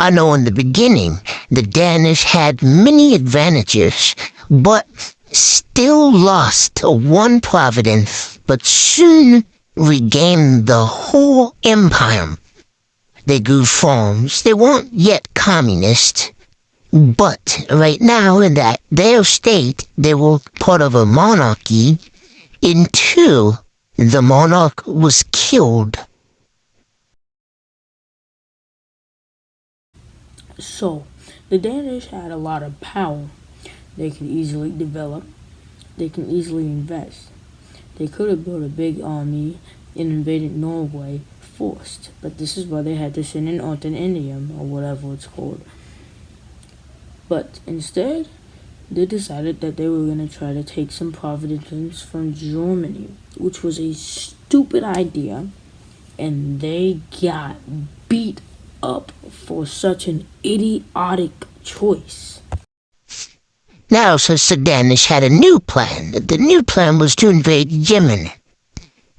I know in the beginning, the Danish had many advantages, but still lost to one province, but soon regained the whole empire. They grew farms. They weren't yet communist, but right now in that their state, they were part of a monarchy until the monarch was killed. So, the Danish had a lot of power. They could easily develop, they can easily invest. They could have built a big army and invaded Norway forced, but this is why they had to send in Northern India, or whatever it's called. But instead, they decided that they were going to try to take some provinces from Germany, which was a stupid idea, and they got beat up for such an idiotic choice. Now, since the Danish had a new plan, the new plan was to invade Yemen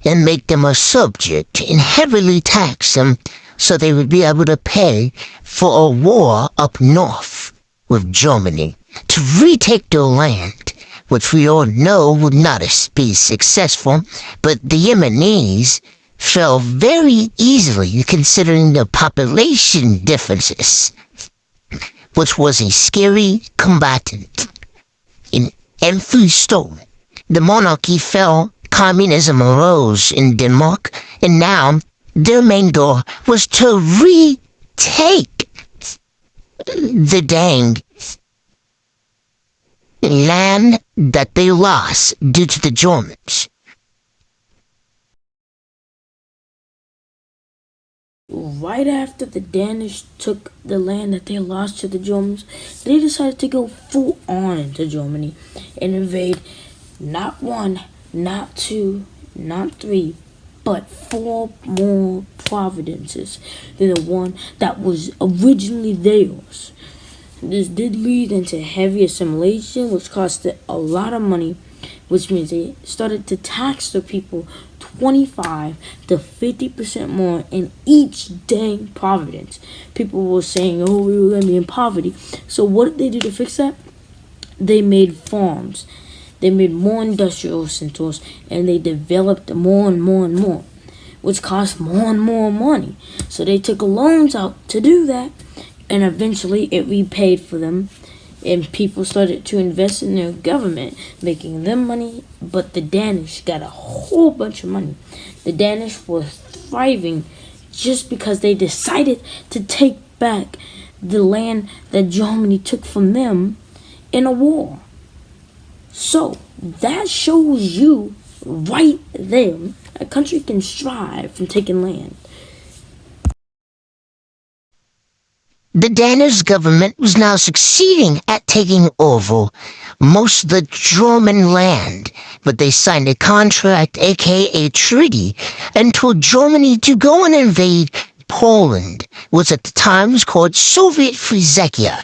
and make them a subject and heavily tax them so they would be able to pay for a war up north with Germany to retake their land, which we all know would not be successful, but the Yemenis fell very easily considering the population differences, which was a scary combatant. In every storm, the monarchy fell, communism arose in Denmark, and now their main goal was to retake the dang land that they lost due to the Germans. Right after the Danish took the land that they lost to the Germans, they decided to go full on into Germany and invade not one, not two, not three, but 4 more provinces than the one that was originally theirs. This did lead into heavy assimilation, which cost a lot of money, which means they started to tax the people 25 to 50% more in each dang province. People were saying, oh, we were going to be in poverty. So what did they do to fix that? They made farms. They made more industrial centers, and they developed more and more and more, which cost more and more money. So they took loans out to do that, and eventually it repaid for them. And people started to invest in their government, making them money, but the Danish got a whole bunch of money. The Danish were thriving just because they decided to take back the land that Germany took from them in a war. So, that shows you right there, a country can strive from taking land. The Danish government was now succeeding at taking over most of the German land, but they signed a contract, aka treaty, and told Germany to go and invade Poland, which at the time was called Soviet Free Czechia.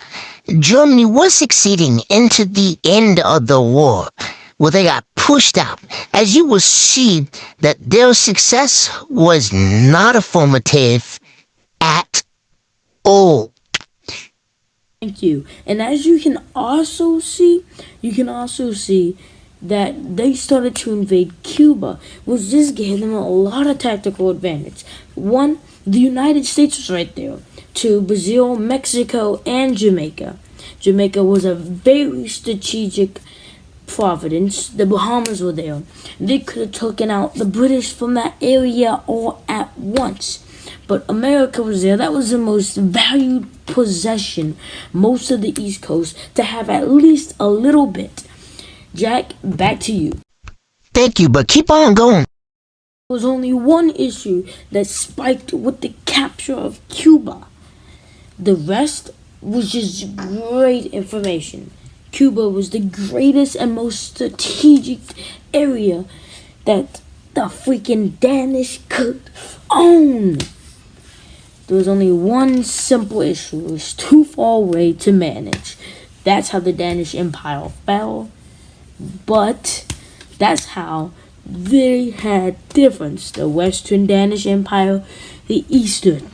Germany was succeeding into the end of the war, where they got pushed out. As you will see, that their success was not affirmative at all. Thank you. And as you can also see that they started to invade Cuba, which just gave them a lot of tactical advantage. One, the United States was right there. Two, Brazil, Mexico, and Jamaica. Jamaica was a very strategic province. The Bahamas were there. They could have taken out the British from that area all at once. But America was there. That was the most valued possession, most of the East Coast, to have at least a little bit. Jack, back to you. Thank you, but keep on going. There was only one issue that spiked with the capture of Cuba. The rest was just great information. Cuba was the greatest and most strategic area that the freaking Danish could own. There was only one simple issue. It was too far away to manage. That's how the Danish Empire fell. But that's how they had difference. The Western Danish Empire, the Eastern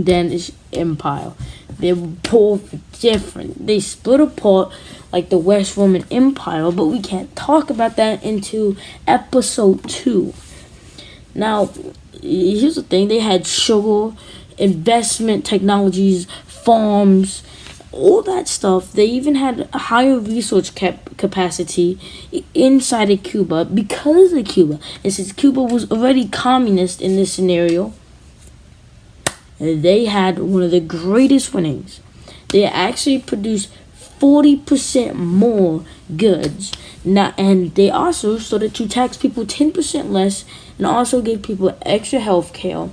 Danish Empire. They were both different. They split apart like the West Roman Empire, but we can't talk about that into episode 2. Now, here's the thing. They had sugar, investment technologies, farms, all that stuff. They even had a higher resource capacity inside of Cuba because of Cuba. And since Cuba was already communist in this scenario, they had one of the greatest winnings. They actually produced 40% more goods. Now, and they also started to tax people 10% less and also gave people extra health care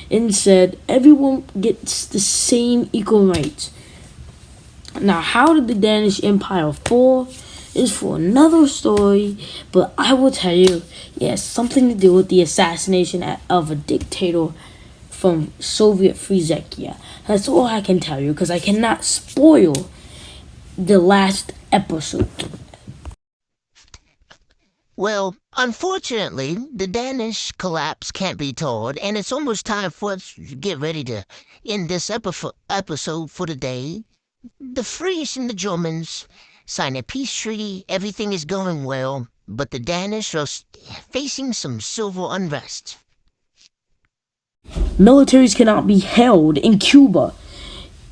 and said everyone gets the same equal rights. Now, how did the Danish Empire fall is for another story, but I will tell you, it has something to do with the assassination of a dictator from Soviet-free Czechia. That's all I can tell you, because I cannot spoil the last episode. Well, unfortunately, the Danish collapse can't be told, and it's almost time for us to get ready to end this episode for the day. The French and the Germans sign a peace treaty, everything is going well, but the Danish are facing some civil unrest. Militaries cannot be held in Cuba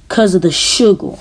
because of the sugar.